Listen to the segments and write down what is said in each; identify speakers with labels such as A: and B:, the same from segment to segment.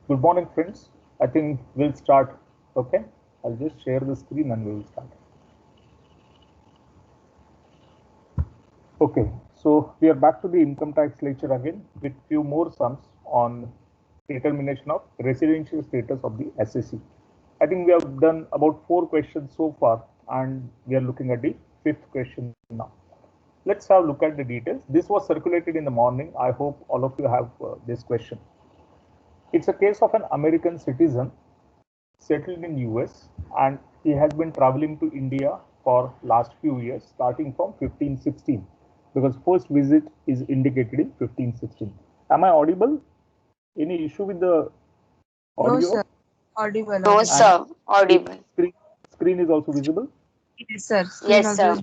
A: Good morning, friends. I think we'll start. Okay, I'll just share the screen and we will start. Okay, so we are back to the income tax lecture again with few more sums on determination of residential status of the SSC. I think we have done about 4 questions so far and we are looking at the 5th question now. Let's have a look at the details. This was circulated in the morning. I hope all of you have this question. It's a case of an American citizen settled in US and he has been traveling to India for last few years starting from 1516 because first visit is indicated in 1516. Am I audible? Any issue with the
B: No,
A: audio?
B: sir. Audible.
C: No,
B: audible.
C: sir. Audible.
A: Screen is also visible?
B: Yes, sir.
C: Yes, sir.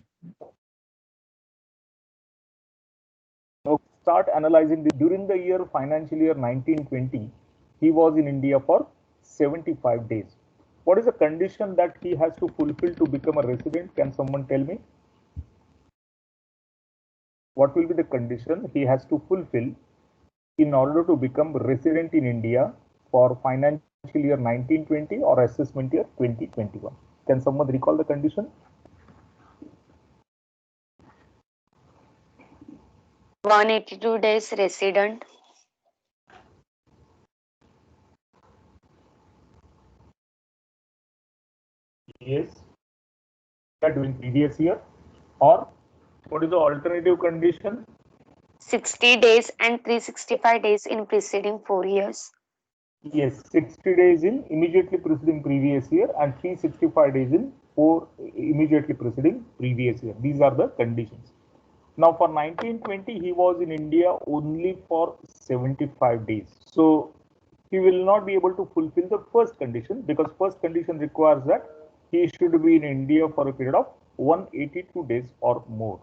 A: Now start analyzing this. During the year financial year 1920, he was in India for 75 days. What is the condition that he has to fulfill to become a resident? Can someone tell me? What will be the condition he has to fulfill in order to become resident in India for financial year 1920 or assessment year 2021? Can someone recall the condition?
C: 182 days resident.
A: Yes. During previous year, or what is the alternative condition?
C: 60 days and 365 days in preceding 4 years.
A: Yes, 60 days in immediately preceding previous year and 365 days in immediately preceding previous year. These are the conditions. Now for 1920, he was in India only for 75 days. So he will not be able to fulfill the first condition because first condition requires that he should be in India for a period of 182 days or more.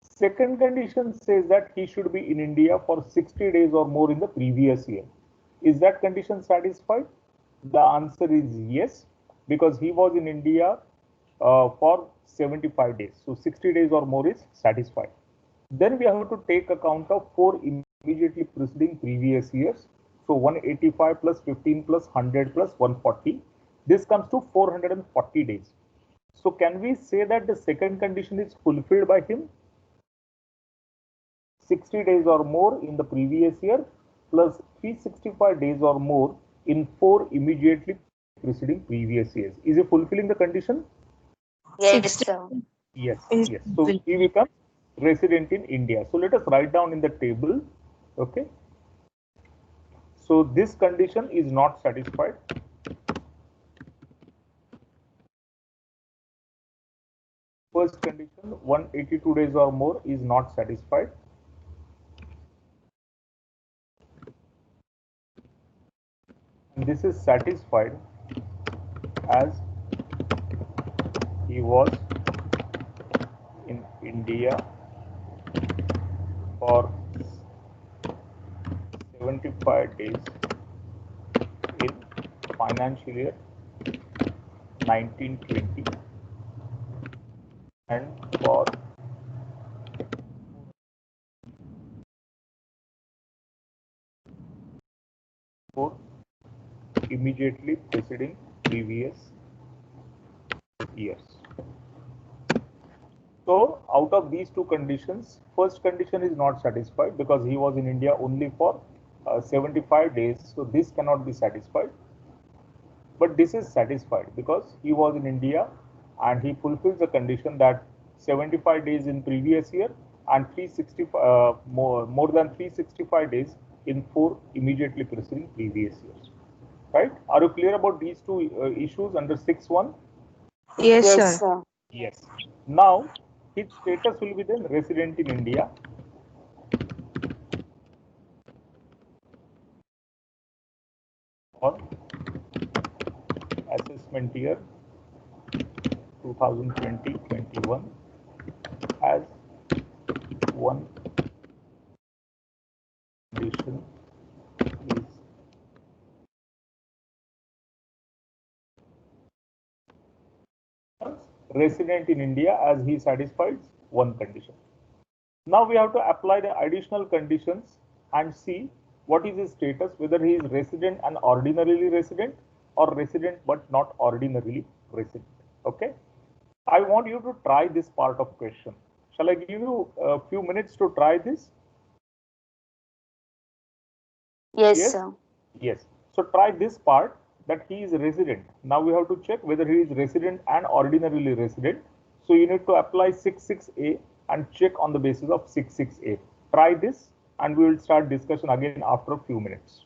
A: Second condition says that he should be in India for 60 days or more in the previous year. Is that condition satisfied? The answer is yes, because he was in India for 75 days. So 60 days or more is satisfied. Then we have to take account of 4 immediately preceding previous years. So 185 plus 15 plus 100 plus 140. This comes to 440 days. So can we say that the second condition is fulfilled by him? 60 days or more in the previous year plus 365 days or more in 4 immediately preceding previous years. Is he fulfilling the condition?
C: Yes, sir.
A: Yes, yes. So he becomes resident in India. So let us write down in the table. Okay. So this condition is not satisfied. First condition, 182 days or more is not satisfied. And this is satisfied as he was in India for 75 days in financial year 1920 and for immediately preceding previous years. So out of these two conditions, first condition is not satisfied because he was in India only for 75 days. So this cannot be satisfied. But this is satisfied because he was in India and he fulfills the condition that 75 days in previous year and 365 more than 365 days in 4 immediately preceding previous years. Right? Are you clear about these two issues under 6.1?
B: Yes,
C: Yes,
B: sir.
C: sir.
A: Yes. Now his status will be then resident in India. For assessment year 2020-21 as one condition is resident in India as he satisfies one condition. Now we have to apply the additional conditions and see what is his status, whether he is resident and ordinarily resident or resident but not ordinarily resident. Okay. I want you to try this part of question. Shall I give you a few minutes to try this?
C: Yes,
A: Yes?
C: sir.
A: Yes. So try this part, that he is resident. Now we have to check whether he is resident and ordinarily resident. So you need to apply 66A and check on the basis of 66A. Try this and we will start discussion again after a few minutes.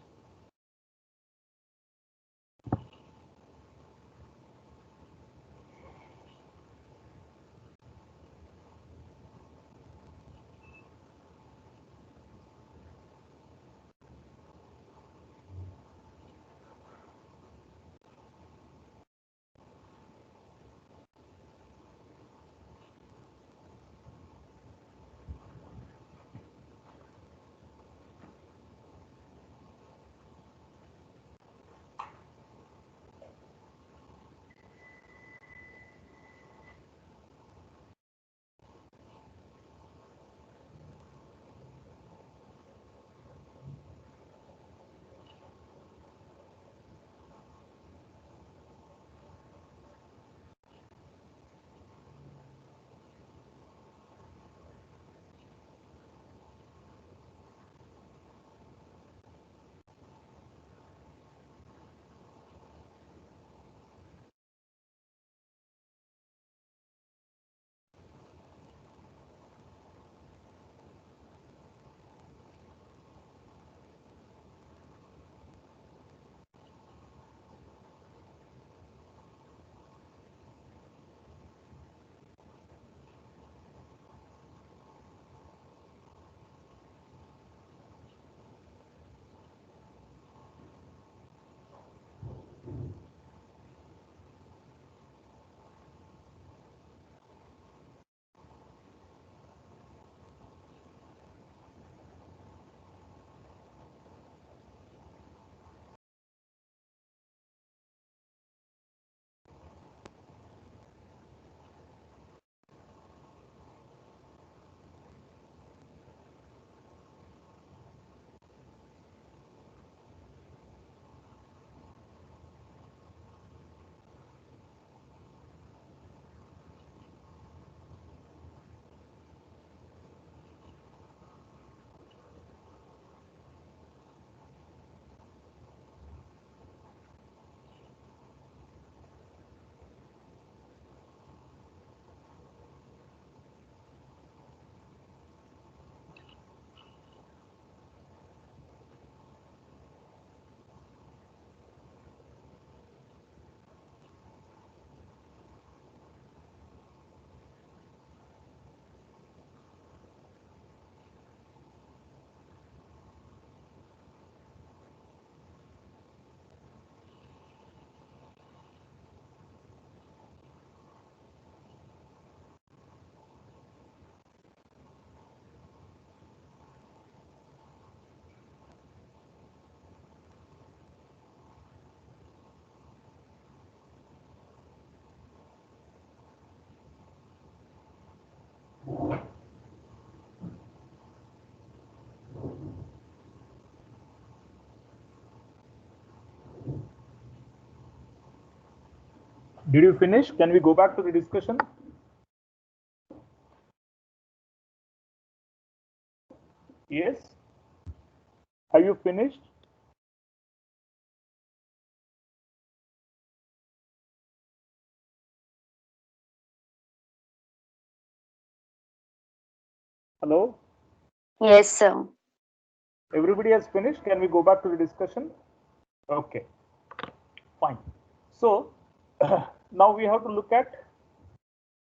A: Did you finish? Can we go back to the discussion? Yes? Have you finished? Hello?
C: Yes, sir.
A: Everybody has finished? Can we go back to the discussion? Okay, fine. So now we have to look at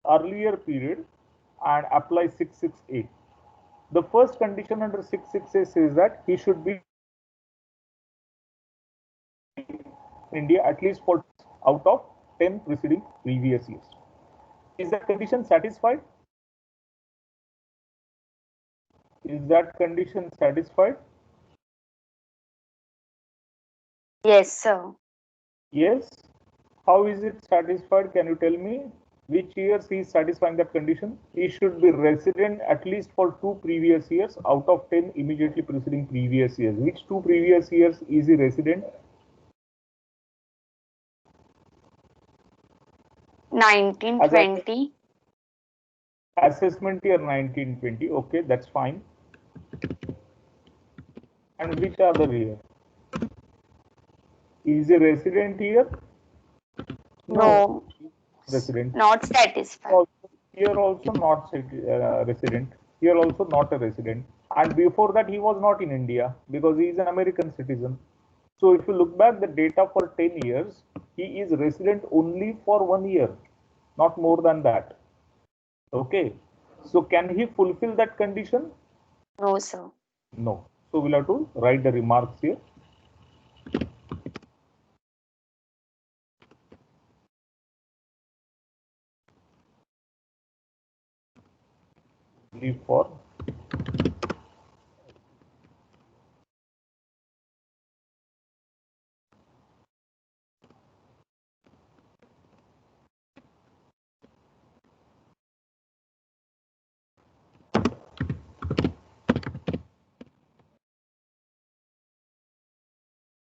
A: earlier period and apply 66A. The first condition under 66A says that he should be in India at least for out of 10 preceding previous years. Is that condition satisfied? Is that condition satisfied?
C: Yes, sir.
A: Yes. How is it satisfied? Can you tell me? which years he is satisfying that condition? He should be resident at least for 2 previous years out of 10 immediately preceding previous years. Which 2 previous years is he resident?
C: 1920.
A: Assessment year 1920. Okay, that's fine. And which other year? Is he resident here?
C: No.
A: Resident.
C: Not satisfied.
A: Here also not resident. Here also not a resident. And before that, he was not in India because he is an American citizen. So if you look back the data for 10 years, he is resident only for 1 year, not more than that. Okay. So can he fulfill that condition?
C: No, sir.
A: No. So we'll have to write the remarks here. Leave for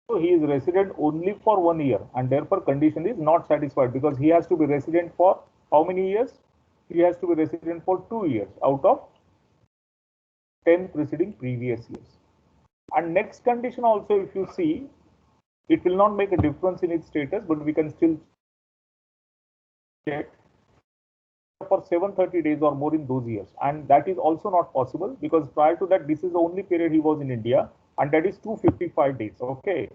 A: so he is resident only for 1 year and therefore condition is not satisfied because he has to be resident for how many years? He has to be resident for 2 years out of 10 preceding previous years. And next condition also, if you see, it will not make a difference in its status, but we can still check for 730 days or more in those years. And that is also not possible because prior to that, this is the only period he was in India, and that is 255 days. Okay.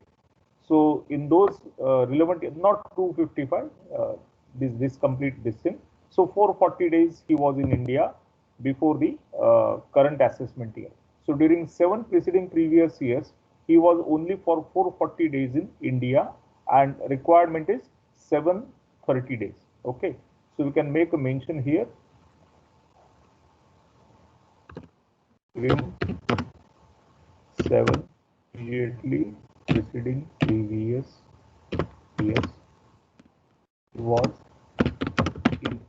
A: So in those relevant, not 255, this complete this thing. So 440 days he was in India before the current assessment year. So during 7 preceding previous years, he was only for 440 days in India, and requirement is 730 days. Okay. So we can make a mention here. Rim 7 immediately preceding previous years was in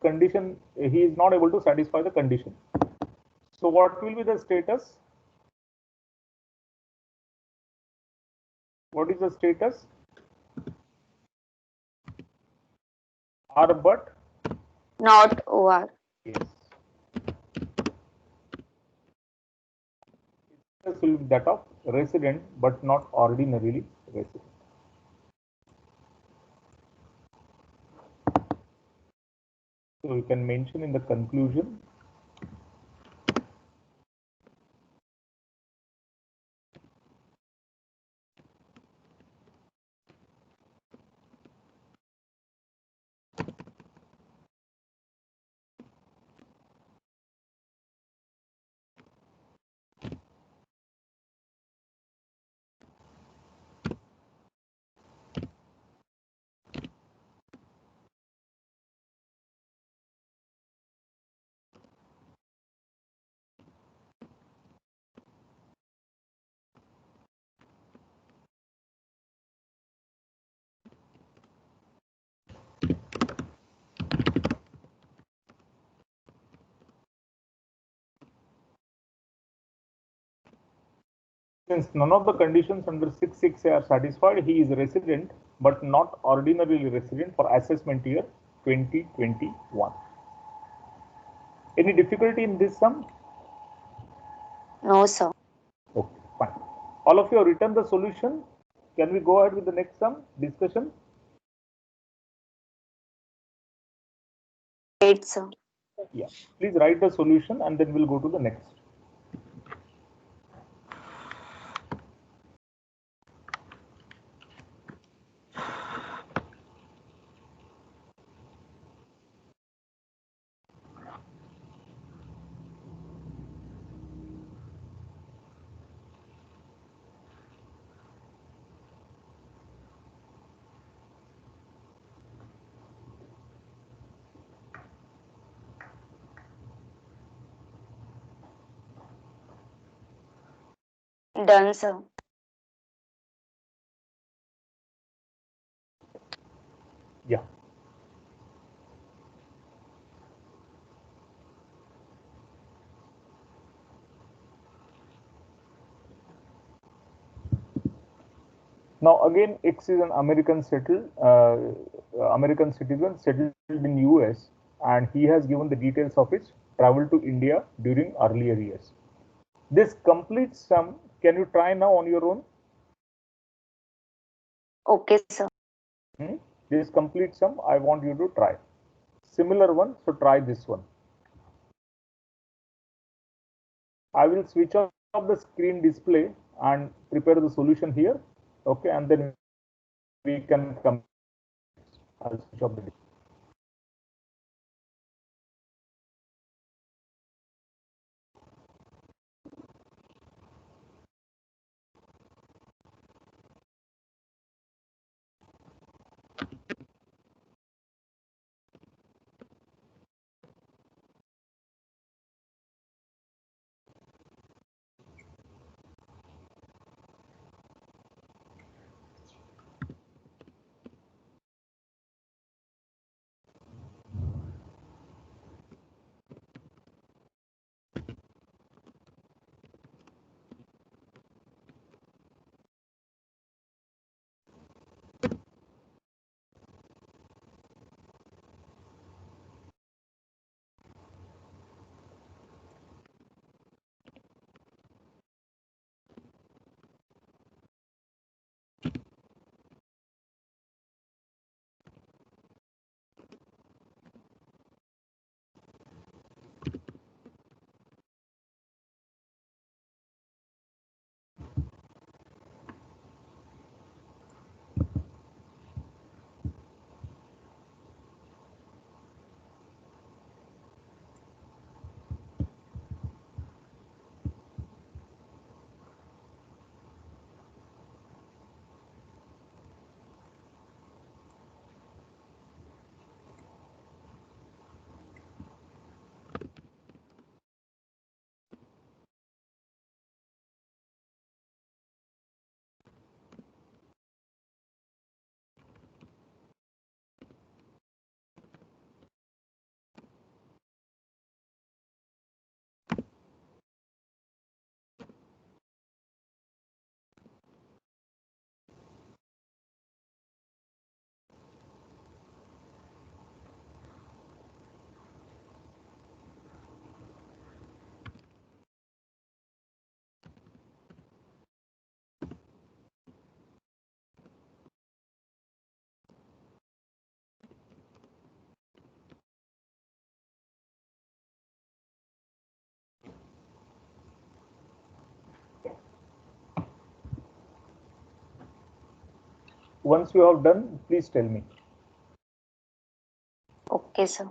A: condition. He is not able to satisfy the condition. So what will be the status? What is the status? R but
C: Not OR.
A: yes. Status will be that of resident but not ordinarily resident. So you can mention in the conclusion since none of the conditions under 6.6 are satisfied, he is resident but not ordinarily resident for assessment year 2021. Any difficulty in this sum?
C: No, sir.
A: Okay, fine. All of you have written the solution. Can we go ahead with the next sum discussion?
C: Wait, sir.
A: Yeah, please write the solution and then we'll go to the next.
C: Done, sir.
A: Yeah. Now again, X is an American citizen settled in US, and he has given the details of his travel to India during earlier years. This complete sum, can you try now on your own?
C: Okay, sir.
A: This complete sum, I want you to try. Similar one, so try this one. I will switch off the screen display and prepare the solution here. Okay, and then we can come. I'll switch off the display. Once you have done, please tell me.
C: Okay, sir.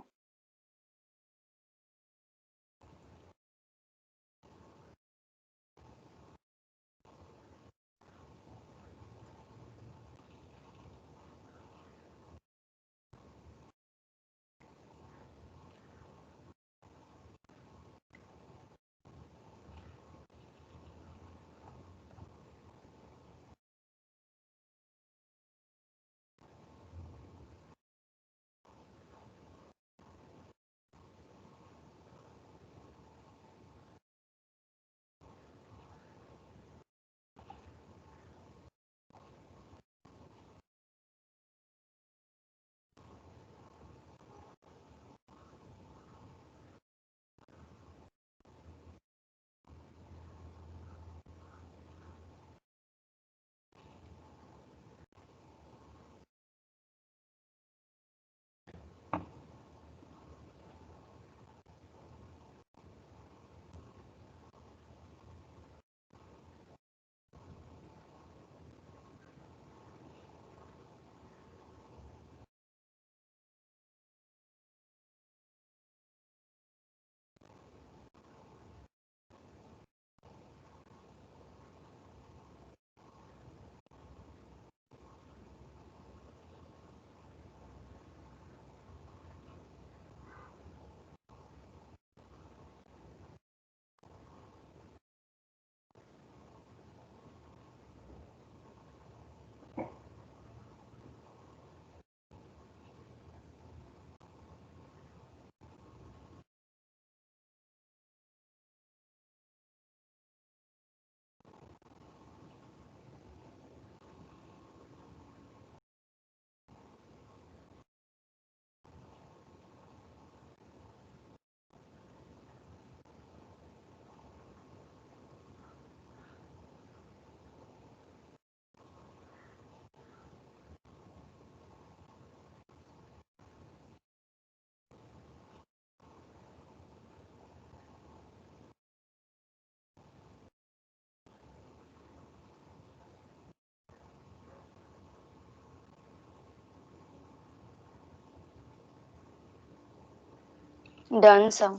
C: Done, sir.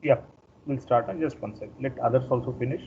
A: Yeah, we'll start. Just one second. Let others also finish.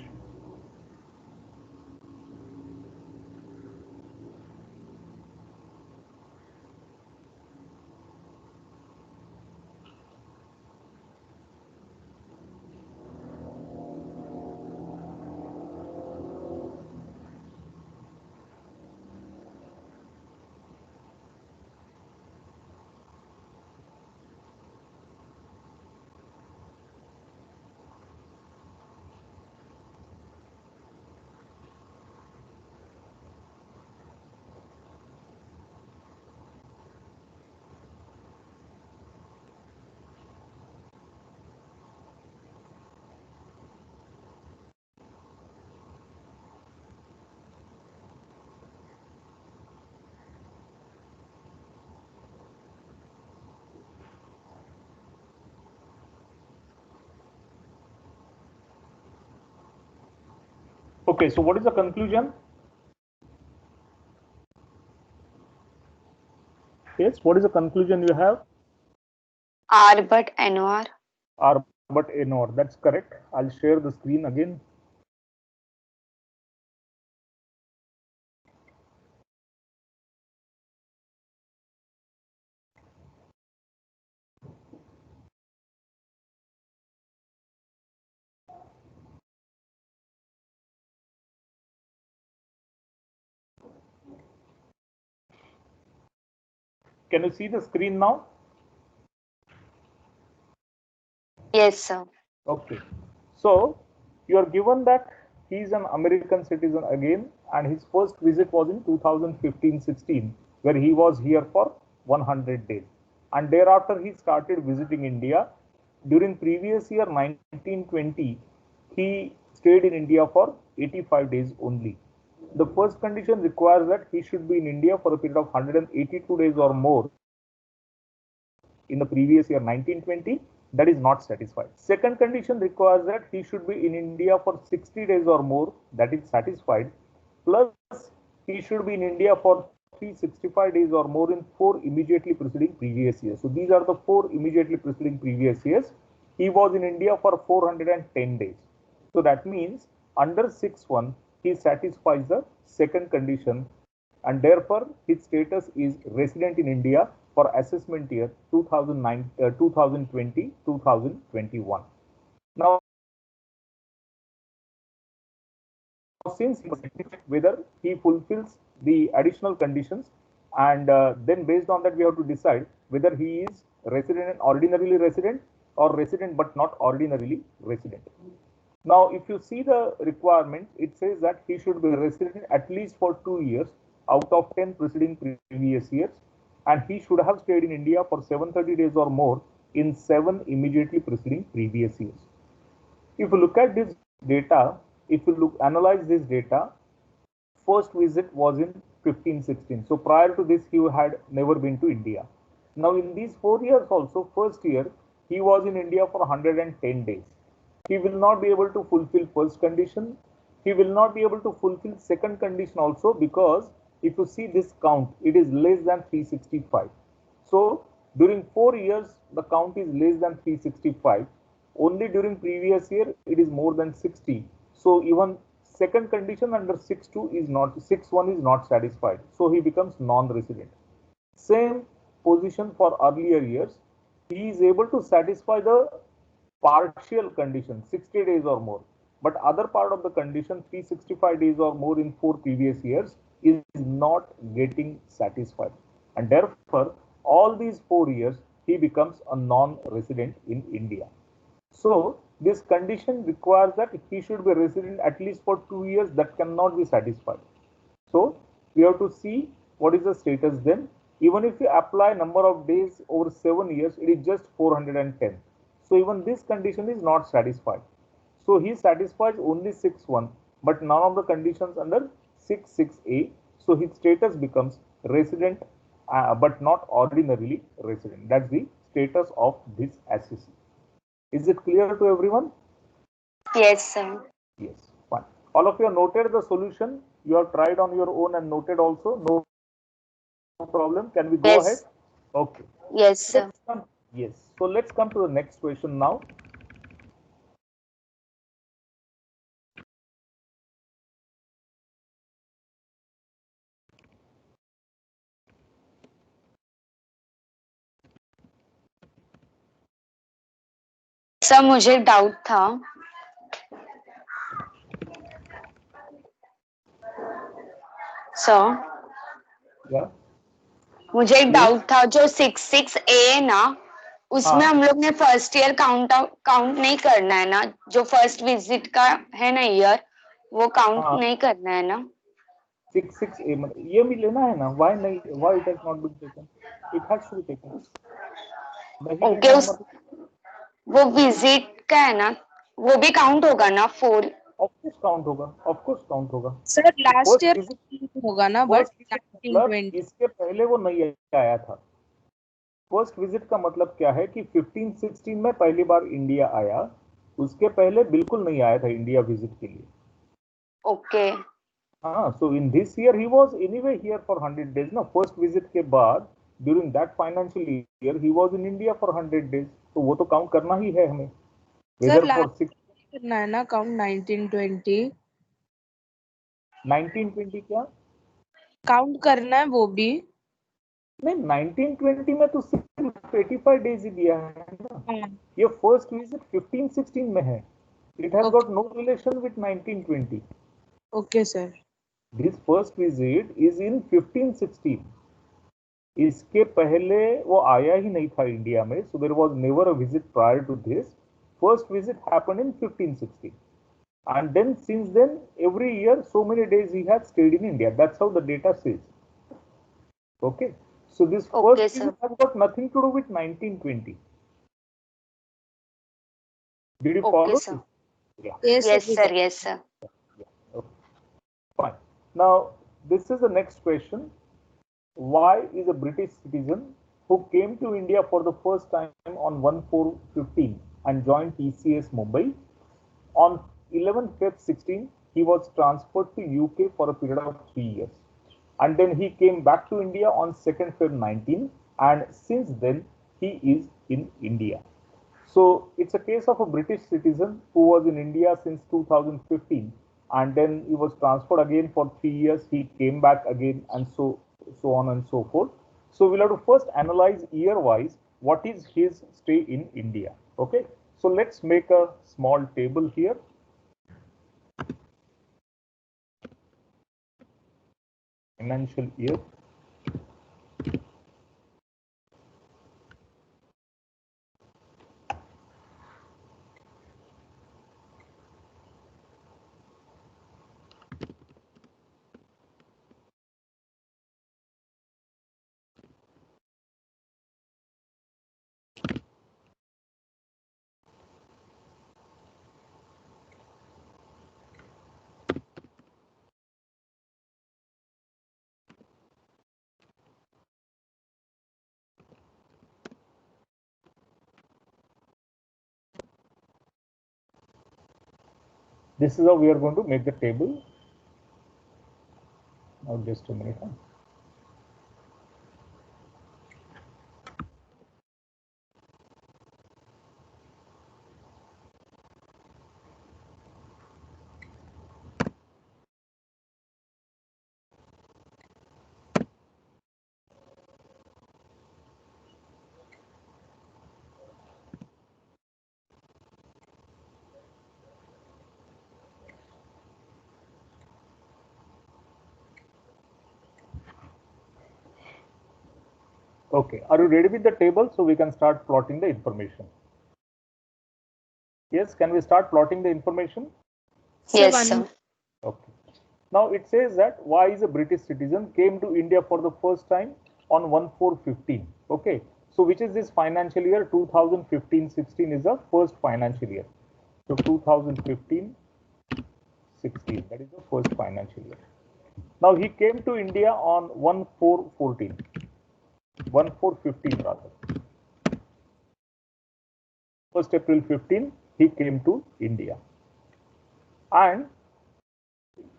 A: Okay, so what is the conclusion? Yes, what is the conclusion you have?
C: R but NOR.
A: R but NOR. That's correct. I'll share the screen again. Can you see the screen now?
C: Yes, sir.
A: Okay. So you are given that he is an American citizen again, and his first visit was in 2015-16, where he was here for 100 days. And thereafter he started visiting India. During previous year 1920, he stayed in India for 85 days only. The first condition requires that he should be in India for a period of 182 days or more in the previous year 1920. That is not satisfied. Second condition requires that he should be in India for 60 days or more. That is satisfied. Plus he should be in India for 365 days or more in 4 immediately preceding previous years. So these are the 4 immediately preceding previous years. He was in India for 410 days. So that means under 6.1 he satisfies the second condition, and therefore his status is resident in India for assessment year 2020-2021. Now, since whether he fulfills the additional conditions, and then based on that we have to decide whether he is resident and ordinarily resident, or resident but not ordinarily resident. Now, if you see the requirements, it says that he should be resident at least for 2 years out of 10 preceding previous years, and he should have stayed in India for 730 days or more in 7 immediately preceding previous years. If you look at this data, if you analyze this data, first visit was in 15-16. So prior to this, he had never been to India. Now in these 4 years also, first year, he was in India for 110 days. He will not be able to fulfill first condition. He will not be able to fulfill second condition also, because if you see this count, it is less than 365. So during 4 years, the count is less than 365. Only during previous year, it is more than 60. So even second condition under 6.2 is not, 6.1 is not satisfied. So he becomes non-resident. Same position for earlier years. He is able to satisfy the partial condition 60 days or more, but other part of the condition 365 days or more in 4 previous years is not getting satisfied, and therefore all these 4 years he becomes a non-resident in India. So this condition requires that he should be resident at least for 2 years. That cannot be satisfied. So we have to see what is the status then. Even if you apply number of days over 7 years, it is just 410. So even this condition is not satisfied. So he satisfies only 6.1, but none of the conditions under 6.6a. So his status becomes resident, but not ordinarily resident. That's the status of this assessee. Is it clear to everyone?
C: Yes, sir.
A: Yes, fine. All of you have noted the solution. You have tried on your own and noted also. No problem. Can we go ahead?
C: Yes.
A: Okay.
C: Yes, sir.
A: Yes. So let's come to the next question now.
C: Sir मुझे doubt था sir
A: Yeah.
C: मुझे एक
A: Yes.
C: Doubt था जो 66A है ना उसमें
A: हाँ.
C: हम लोग ने फर्स्ट ईयर काउंट नहीं करना है ना जो फर्स्ट विजिट का है ना ईयर वो काउंट
A: हाँ.
C: नहीं करना है ना
A: 66A मतलब ये भी लेना है ना? Why नहीं? Why it has not been taken? It has to be taken. नहीं
C: ओके
A: लेना है
C: उस
A: मतलब
C: वो विजिट का है ना वो भी काउंट होगा ना 4
A: ऑफ कोर्स काउंट होगा. ऑफ कोर्स काउंट होगा.
B: Sir last
A: first
B: year
A: visit
B: होगा ना, बट
A: फर्स्ट विजिट मतलब
B: 1920
A: इसके पहले वो नहीं आया था. फर्स्ट विजिट का मतलब क्या है कि 15-16 में पहली बार इंडिया आया. उसके पहले बिल्कुल नहीं आया था इंडिया विजिट के लिए.
C: ओके
A: हाँ. So in this year he was anyway here for 100 days ना. फर्स्ट विजिट के बाद during that financial year he was in India for 100 days. तो वो तो काउंट करना ही है हमें.
B: सर
A: वेदर फॉर
B: लास्ट करना है ना काउंट 1920
A: 1920 क्या?
B: काउंट करना है वो भी।
A: नहीं, 1920 में तो सिर्फ 85 डेज ही दिया है ना.
B: हाँ,
A: ये फर्स्ट विजिट 15-16 में है. It has got
B: okay
A: no relation with 1920.
B: Okay sir.
A: This first visit is in 15-16. इसके पहले वो आया ही नहीं था इंडिया में. So there was never a visit prior to this. First visit happened in 15-16. And then since then every year so many days he has stayed in India. That's how the data says. Okay. So this
C: okay
A: first
C: sir
A: visit has got nothing to do with 1920. Did you
C: okay
A: follow
C: sir
A: this? Yeah.
B: Yes
C: yes
B: sir.
C: Sir yes sir
A: Yeah. Okay. Fine. Now this is the next question. Why is a British citizen who came to India for the first time on 1/4/15 and joined TCS Mumbai on 11th Feb 16, he was transferred to UK for a period of 3 years. And then he came back to India on 2nd Feb 19, and since then he is in India. So it's a case of a British citizen who was in India since 2015, and then he was transferred again for 3 years. He came back again, and so on and so forth. So we'll have to first analyze year-wise what is his stay in India. Okay. So let's make a small table here. Financial year. This is how we are going to make the table. Now just a minute. Okay, are you ready with the table so we can start plotting the information? Yes, can we start plotting the information?
C: Yes sir
A: Okay. Now it says that why is a British citizen came to India for the first time on 1/4/15. Okay. So which is this financial year? 2015-16 is the first financial year. So 2015-16, that is the first financial year. Now he came to India on 1/4/14. 1/4/15 rather. 1st April 15, he came to India. And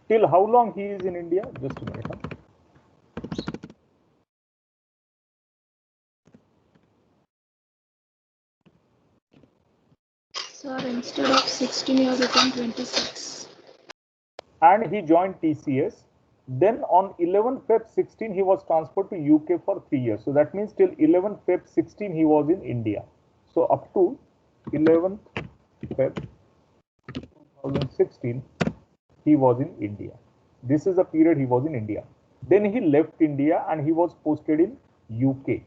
A: till how long he is in India? Just a minute.
D: Sir, instead of 16, you have written 26.
A: And he joined TCS. Then on 11th Feb 16, he was transferred to UK for 3 years. So that means till 11th Feb 16, he was in India. So up to 11th Feb 2016, he was in India. This is the period he was in India. Then he left India and he was posted in UK.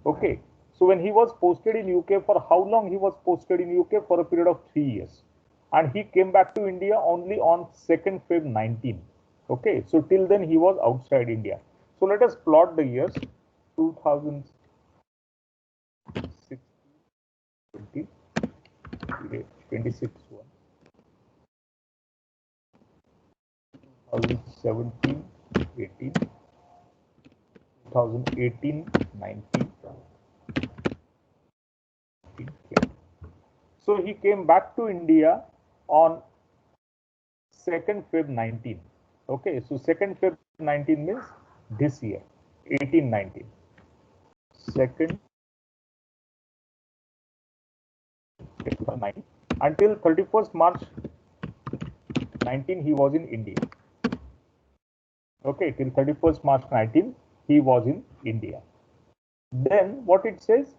A: Okay. So when he was posted in UK, for how long he was posted in UK? For a period of 3 years. And he came back to India only on 2nd Feb 19. Okay. So till then he was outside India. So let us plot the years 2016, 20, 26, 1. 2017, 18, 2018, 19. So he came back to India on 2nd Feb 19. Okay, so 2nd Feb 19 means this year, 18-19. 2nd Feb 19 until 31st March 19 he was in India. Okay, till 31st March 19 he was in India. Then what it says?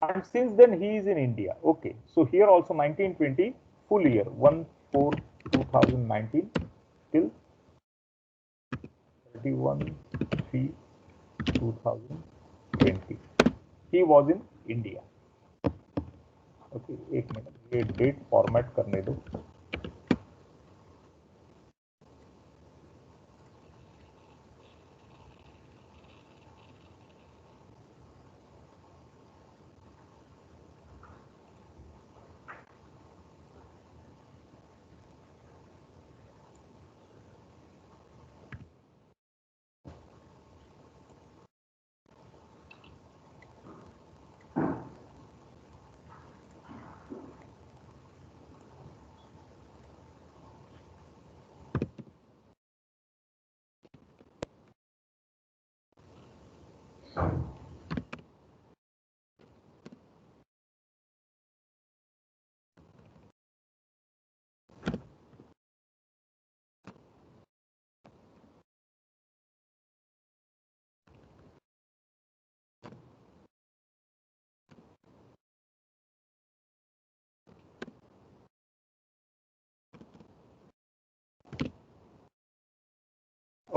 A: And since then he is in India. Okay, so here also 1920 full year 1/4/2019 till 31/3/2020 he was in India. Okay, एक minute ये date format करने दो.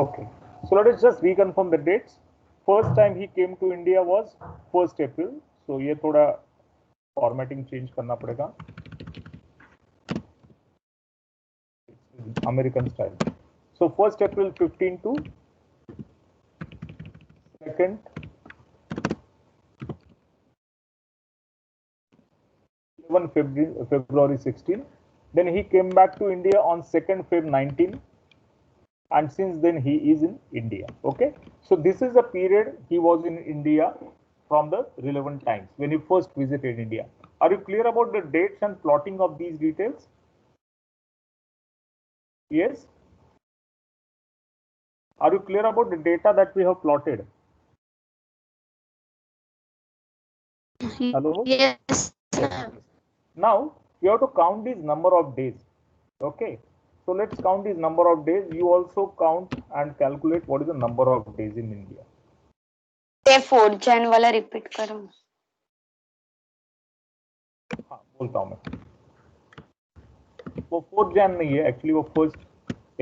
A: Okay, so let us just reconfirm the dates. First time he came to India was 1st April. So ये थोड़ा formatting change करना पड़ेगा. American style. So 1st April 15 to 2nd February 16. Then he came back to India on 2nd Feb 19. And since then he is in India. Okay, so this is the period he was in India from the relevant times when he first visited India. Are you clear about the dates and plotting of these details? Yes. Are you clear about the data that we have plotted? Hello?
D: Yes.
A: Yes. Now you have to count this number of days. Okay, so let's count this number of days. You also count and calculate what is the number of days in India.
C: ते 4 जन वाला repeat करो.
A: हाँ बोलता हूँ मैं. वो 4th Jain नहीं है एक्चुअली, वो 1st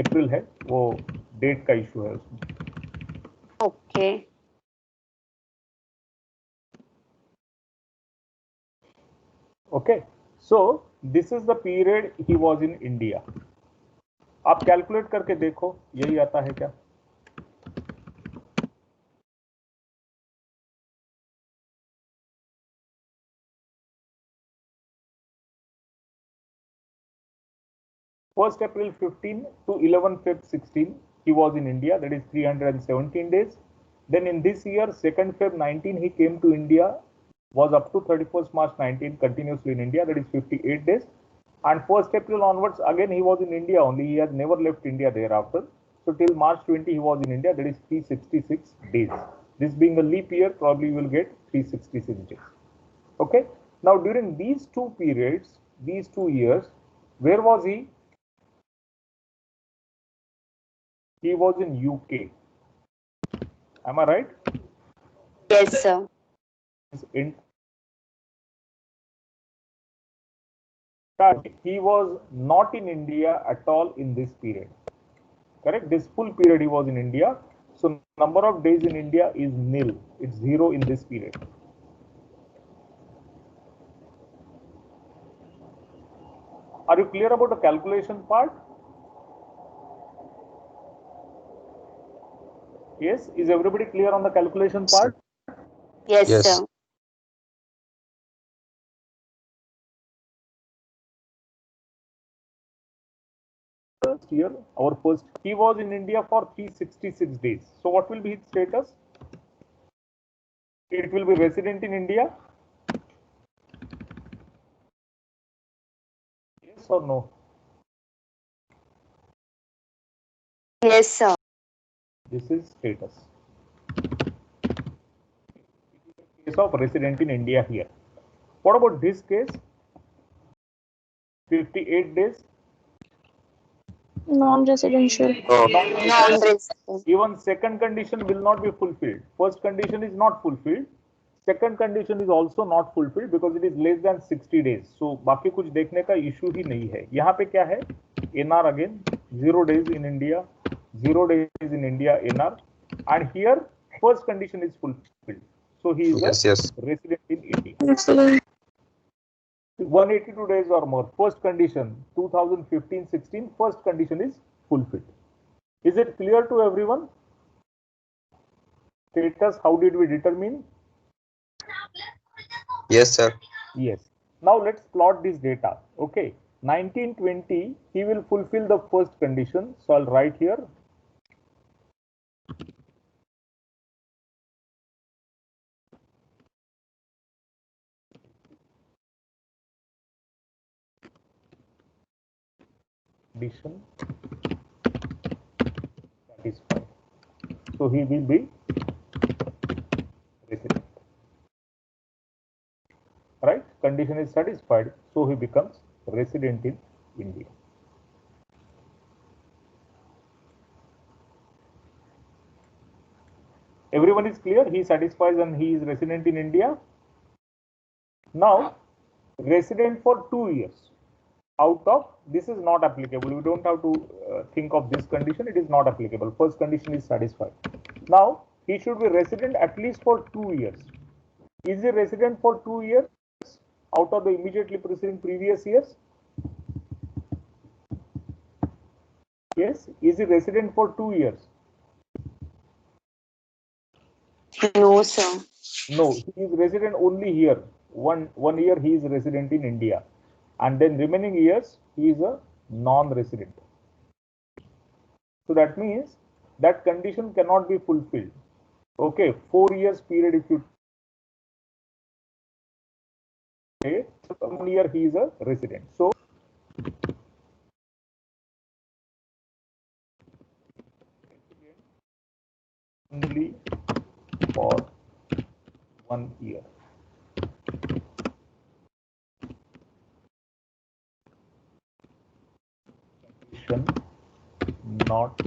A: अप्रैल है, वो डेट का इशू है उसमें.
C: Okay.
A: Okay, so this is the period he was in India. आप कैलकुलेट करके देखो यही आता है क्या? First April 15 to 11th Feb 16, he was in India. That is 317 days. Then in this year, 2nd Feb 19, he came to India. Was up to 31st March 19 continuously in India. That is 58 days. And 1st April onwards, again he was in India only. He has never left India thereafter. So till March 20, he was in India. That is 366 days. This being a leap year, probably you will get 366 days. Okay. Now, during these two periods, these 2 years, where was he? He was in UK. Am I right?
C: Yes, sir.
A: He was not in India at all in this period. Correct? This full period he was in India. So number of days in India is nil. It's 0 in this period. Are you clear about the calculation part? Yes. Is everybody clear on the calculation part?
C: Yes,
E: Yes.
C: sir.
A: First year, he was in India for 366 days. So what will be his status? It will be resident in India. Yes or no?
C: Yes, sir.
A: This is status. Case of resident in India here. What about this case? 58 days.
D: Non-residential.
C: Non-resident.
A: Even second condition will not be fulfilled. First condition is not fulfilled. Second condition is also not fulfilled because it is less than 60 days. So बाकी कुछ देखने का issue ही नहीं है. यहाँ पे क्या है? NR again 0 days in India, 0 days in India NR, and here first condition is fulfilled. So he is
E: Yes.
A: a resident in India.
D: Excellent.
A: 182 days or more. First condition 2015-16. First condition is fulfilled. Is it clear to everyone? Status, how did we determine?
E: Yes, sir.
A: Yes. Now let's plot this data. Okay. 1920, he will fulfill the first condition. So I'll write here. Condition satisfied. So he will be resident. Right? Condition is satisfied. So he becomes resident in India. Everyone is clear? He satisfies and he is resident in India. Now, resident for 2 years. Out of this is not applicable. We don't have to think of this condition. It is not applicable. First condition is satisfied. Now, he should be resident at least for 2 years. Is he resident for 2 years out of the immediately preceding previous years? Yes. Is he resident for 2 years?
C: No, sir.
A: No, he is resident only here. One year he is resident in India, and then remaining years he is a non-resident. So that means that condition cannot be fulfilled. Okay, 4 years period if you take, 1 year he is a resident. So only for 1 year. Condition not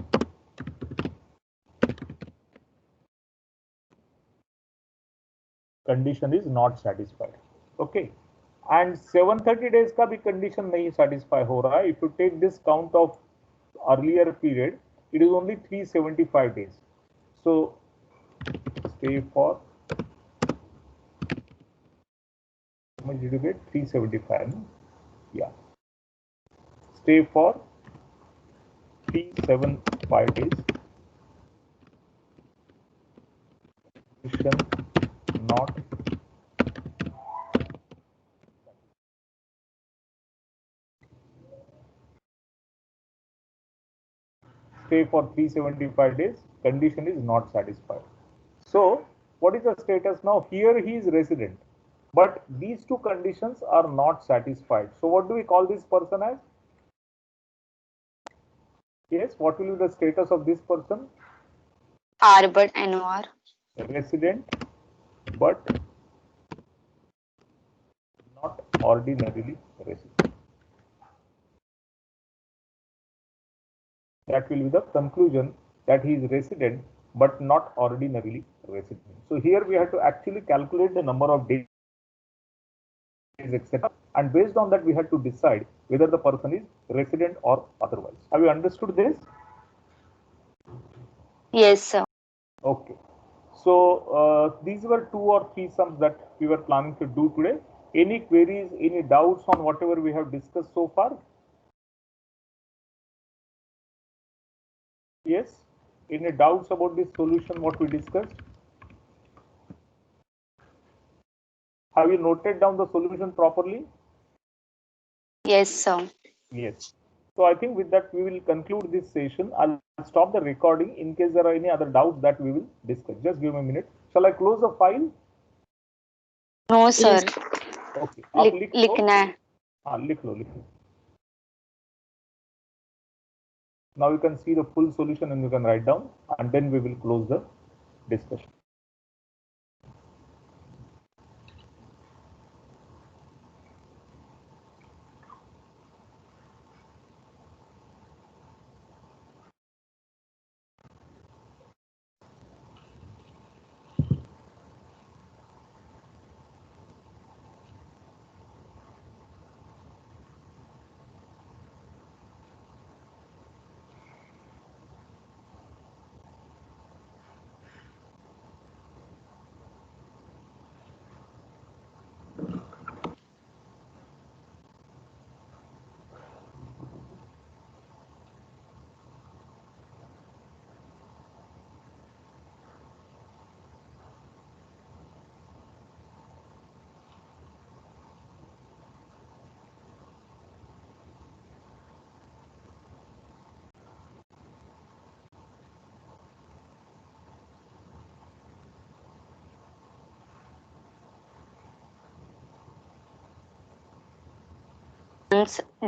A: condition is not satisfied. Okay, and 730 days का भी condition नहीं satisfy हो रहा है. If you take this count of earlier period, it is only 375 days. So stay for, how much did you get? 375. Yeah. Stay for 375 days. Condition not stay for 375 days. Condition is not satisfied. So what is the status now? Here he is resident, but these two conditions are not satisfied. So what do we call this person as? Yes, what will be the status of this person?
C: R but NOR.
A: Resident, but ordinarily resident. That will be the conclusion, that he is resident but not ordinarily resident. So here we have to actually calculate the number of days, etc. And based on that, we have to decide whether the person is resident or otherwise. Have you understood this?
C: Yes, sir.
A: Okay. So these were 2 or 3 sums that we were planning to do today. Any queries, any doubts on whatever we have discussed so far? Yes. Any doubts about this solution, what we discussed? Have you noted down the solution properly?
C: Yes, sir.
A: Yes. So I think with that we will conclude this session. I'll stop the recording in case there are any other doubts that we will discuss. Just give me a minute. Shall I close the file?
C: No, sir.
A: Okay. आप लिख लो.
C: लिखना है.
A: हाँ, लिख लो. Now you can see the full solution and you can write down, and then we will close the discussion.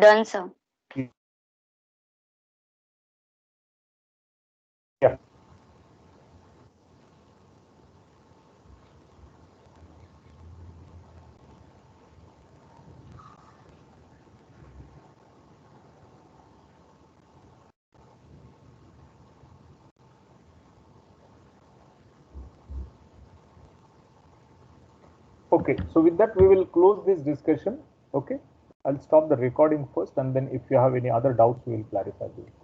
C: Done, sir.
A: Yeah. Okay, so with that we will close this discussion. Okay, I'll stop the recording first, and then if you have any other doubts, we will clarify this.